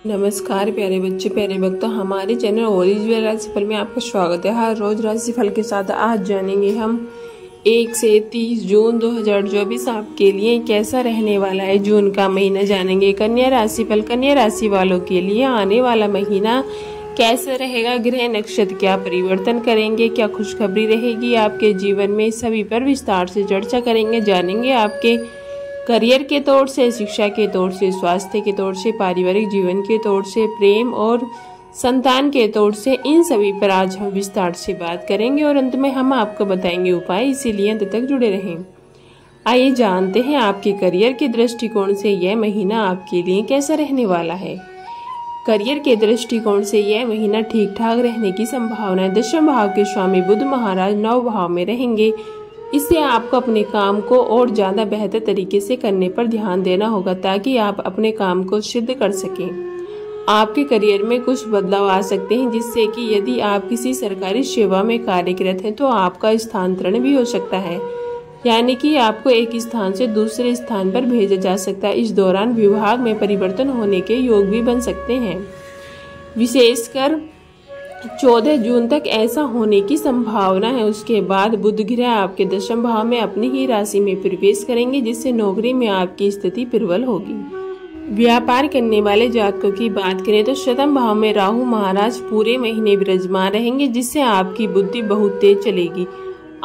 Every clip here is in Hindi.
नमस्कार प्यारे बच्चे, प्यारे भक्तों, हमारे चैनल ओरिजिनल राशिफल में आपका स्वागत है। हर रोज राशिफल के साथ आज जानेंगे हम 1 से 30 जून 2024 आपके लिए कैसा रहने वाला है। जून का महीना जानेंगे। कन्या राशिफल, कन्या राशि वालों के लिए आने वाला महीना कैसा रहेगा, ग्रह नक्षत्र क्या परिवर्तन करेंगे, क्या खुशखबरी रहेगी आपके जीवन में, सभी पर विस्तार से चर्चा करेंगे। जानेंगे आपके करियर के तौर से, शिक्षा के तौर से, स्वास्थ्य के तौर से, पारिवारिक जीवन के तौर से, प्रेम और संतान के तौर से, इन सभी पर आज हम विस्तार से बात करेंगे और अंत में हम आपको बताएंगे उपाय, इसीलिए अंत तक जुड़े रहें। आइए जानते हैं आपके करियर के दृष्टिकोण से यह महीना आपके लिए कैसा रहने वाला है। करियर के दृष्टिकोण से यह महीना ठीक ठाक रहने की संभावना है। दशम भाव के स्वामी बुध महाराज 9 भाव में रहेंगे। इससे आपको अपने काम को और ज्यादा बेहतर तरीके से करने पर ध्यान देना होगा ताकि आप अपने काम को सिद्ध कर सकें। आपके करियर में कुछ बदलाव आ सकते हैं, जिससे कि यदि आप किसी सरकारी सेवा में कार्यरत हैं तो आपका स्थानांतरण भी हो सकता है, यानी कि आपको एक स्थान से दूसरे स्थान पर भेजा जा सकता है। इस दौरान विभाग में परिवर्तन होने के योग भी बन सकते हैं। विशेषकर 14 जून तक ऐसा होने की संभावना है। उसके बाद बुध ग्रह आपके दशम भाव में अपनी ही राशि में प्रवेश करेंगे, जिससे नौकरी में आपकी स्थिति प्रबल होगी। व्यापार करने वाले जातकों की बात करें तो शतम भाव में राहु महाराज पूरे महीने विराजमान रहेंगे, जिससे आपकी बुद्धि बहुत तेज चलेगी।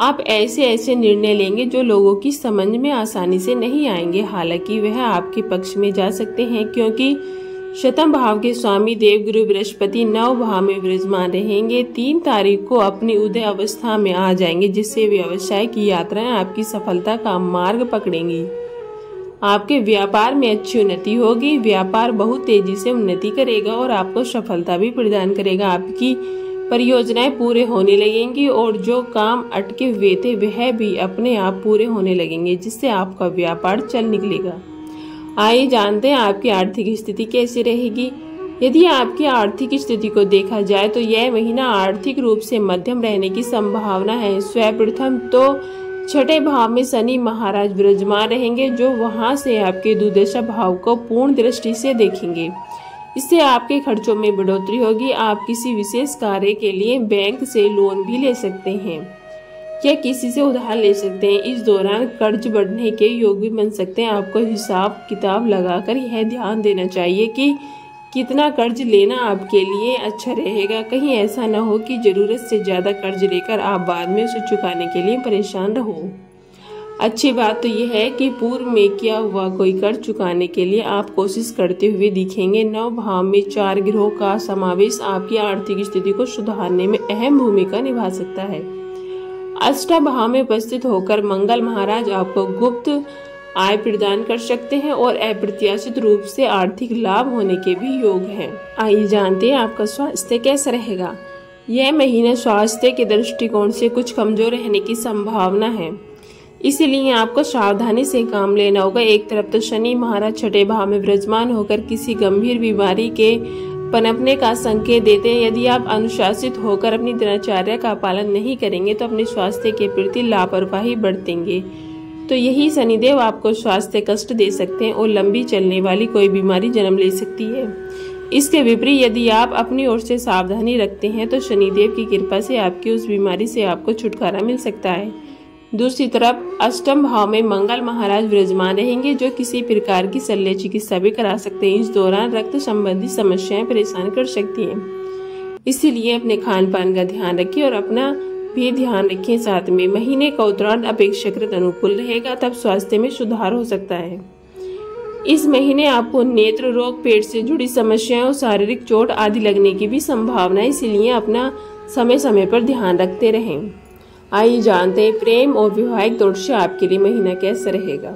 आप ऐसे निर्णय लेंगे जो लोगों की समझ में आसानी से नहीं आएंगे। हालांकि वह आपके पक्ष में जा सकते हैं, क्योंकि शतम भाव के स्वामी देवगुरु बृहस्पति 9 भाव में विराजमान रहेंगे। 3 तारीख को अपनी उदय अवस्था में आ जाएंगे, जिससे व्यवसाय की यात्राएं आपकी सफलता का मार्ग पकड़ेंगी। आपके व्यापार में अच्छी उन्नति होगी। व्यापार बहुत तेजी से उन्नति करेगा और आपको सफलता भी प्रदान करेगा। आपकी परियोजनाएं पूरे होने लगेंगी और जो काम अटके हुए थे वह भी अपने आप पूरे होने लगेंगे, जिससे आपका व्यापार चल निकलेगा। आइए जानते हैं आपकी आर्थिक स्थिति कैसी रहेगी। यदि आपकी आर्थिक स्थिति को देखा जाए तो यह महीना आर्थिक रूप से मध्यम रहने की संभावना है। सर्वप्रथम तो 6ठे भाव में शनि महाराज विराजमान रहेंगे, जो वहां से आपके दुर्दशा भाव को पूर्ण दृष्टि से देखेंगे। इससे आपके खर्चों में बढ़ोतरी होगी। आप किसी विशेष कार्य के लिए बैंक से लोन भी ले सकते हैं या किसी से उधार ले सकते हैं। इस दौरान कर्ज बढ़ने के योग भी बन सकते हैं। आपको हिसाब किताब लगाकर यह ध्यान देना चाहिए कि कितना कर्ज लेना आपके लिए अच्छा रहेगा। कहीं ऐसा न हो कि जरूरत से ज्यादा कर्ज लेकर आप बाद में उसे चुकाने के लिए परेशान रहो। अच्छी बात तो यह है कि पूर्व में किया हुआ कोई कर्ज चुकाने के लिए आप कोशिश करते हुए दिखेंगे। 9 भाव में 4 ग्रहों का समावेश आपकी आर्थिक स्थिति को सुधारने में अहम भूमिका निभा सकता है। अष्टम भाव में उपस्थित होकर मंगल महाराज आपको गुप्त आय प्रदान कर सकते हैं और अप्रत्याशित रूप से आर्थिक लाभ होने के भी योग हैं। आइए जानते हैं आपका स्वास्थ्य कैसा रहेगा। यह महीना स्वास्थ्य के दृष्टिकोण से कुछ कमजोर रहने की संभावना है, इसलिए आपको सावधानी से काम लेना होगा। एक तरफ तो शनि महाराज 6ठे भाव में विराजमान होकर किसी गंभीर बीमारी के पनपने का संकेत देते हैं। यदि आप अनुशासित होकर अपनी दिनचर्या का पालन नहीं करेंगे तो अपने स्वास्थ्य के प्रति लापरवाही बरतेंगे, तो यही शनिदेव आपको स्वास्थ्य कष्ट दे सकते हैं और लंबी चलने वाली कोई बीमारी जन्म ले सकती है। इसके विपरीत यदि आप अपनी ओर से सावधानी रखते हैं तो शनिदेव की कृपा से आपकी उस बीमारी से आपको छुटकारा मिल सकता है। दूसरी तरफ अष्टम भाव में मंगल महाराज विराजमान रहेंगे, जो किसी प्रकार की शल्य चिकित्सा भी करा सकते हैं। इस दौरान रक्त संबंधी समस्याएं परेशान कर सकती हैं, इसीलिए अपने खान पान का ध्यान रखें और अपना भी ध्यान रखें। साथ में महीने का उत्तरार्ध अपेक्षाकृत अनुकूल रहेगा, तब स्वास्थ्य में सुधार हो सकता है। इस महीने आपको नेत्र रोग, पेट से जुड़ी समस्याएं और शारीरिक चोट आदि लगने की भी संभावना है, इसलिए अपना समय समय पर ध्यान रखते रहें। आइए जानते हैं प्रेम और वैवाहिक तौर से आपके लिए महीना कैसा रहेगा।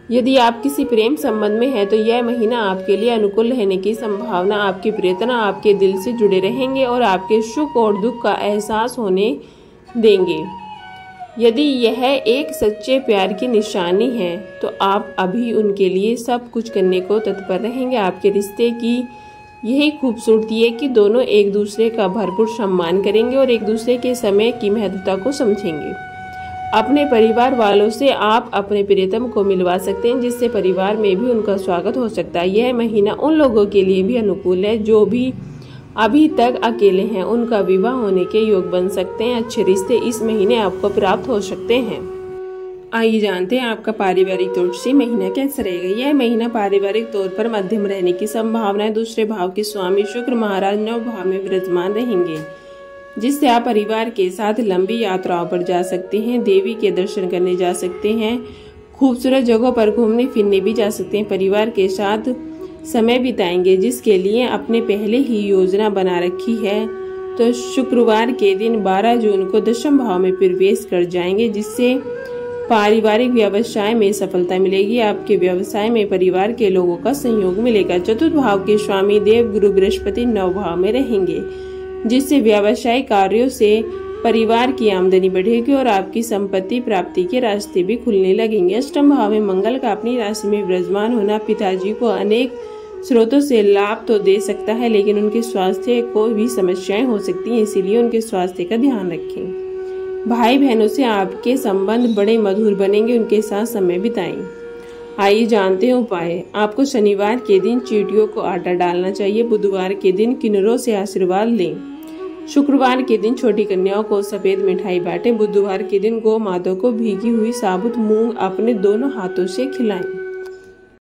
यदि आप किसी प्रेम संबंध में हैं तो यह महीना आपके लिए अनुकूल रहने की संभावना। आपके प्रियतना आपके दिल से जुड़े रहेंगे और आपके सुख और दुख का एहसास होने देंगे। यदि यह एक सच्चे प्यार की निशानी है तो आप अभी उनके लिए सब कुछ करने को तत्पर रहेंगे। आपके रिश्ते की यही खूबसूरती है कि दोनों एक दूसरे का भरपूर सम्मान करेंगे और एक दूसरे के समय की महत्वता को समझेंगे। अपने परिवार वालों से आप अपने प्रियतम को मिलवा सकते हैं, जिससे परिवार में भी उनका स्वागत हो सकता है। यह महीना उन लोगों के लिए भी अनुकूल है जो भी अभी तक अकेले हैं, उनका विवाह होने के योग बन सकते हैं। अच्छे रिश्ते इस महीने आपको प्राप्त हो सकते हैं। आइए जानते हैं आपका पारिवारिक तौर से महीना कैसा रहेगा। यह महीना पारिवारिक तौर पर मध्यम रहने की संभावना है। दूसरे भाव के स्वामी शुक्र महाराज 9 भाव में विराजमान रहेंगे, जिससे आप परिवार के साथ लंबी यात्राओं पर जा सकते हैं, देवी के दर्शन करने जा सकते हैं, खूबसूरत जगहों पर घूमने फिरने भी जा सकते हैं। परिवार के साथ समय बिताएंगे, जिसके लिए आपने पहले ही योजना बना रखी है। तो शुक्रवार के दिन 12 जून को 10वें भाव में प्रवेश कर जाएंगे, जिससे पारिवारिक व्यवसाय में सफलता मिलेगी। आपके व्यवसाय में परिवार के लोगों का सहयोग मिलेगा। चतुर्थ भाव के स्वामी देव गुरु बृहस्पति 9 भाव में रहेंगे, जिससे व्यवसायिक कार्यों से परिवार की आमदनी बढ़ेगी और आपकी संपत्ति प्राप्ति के रास्ते भी खुलने लगेंगे। अष्टम भाव में मंगल का अपनी राशि में विराजमान होना पिताजी को अनेक स्रोतों से लाभ तो दे सकता है, लेकिन उनके स्वास्थ्य को भी समस्याएं हो सकती हैं, इसीलिए उनके स्वास्थ्य का ध्यान रखें। भाई बहनों से आपके संबंध बड़े मधुर बनेंगे, उनके साथ समय बिताएं। आइए जानते हैं उपाय। आपको शनिवार के दिन चींटियों को आटा डालना चाहिए। बुधवार के दिन किन्नरों से आशीर्वाद लें। शुक्रवार के दिन छोटी कन्याओं को सफेद मिठाई बांटें। बुधवार के दिन गौ माता को भीगी हुई साबुत मूंग अपने दोनों हाथों से खिलाएं।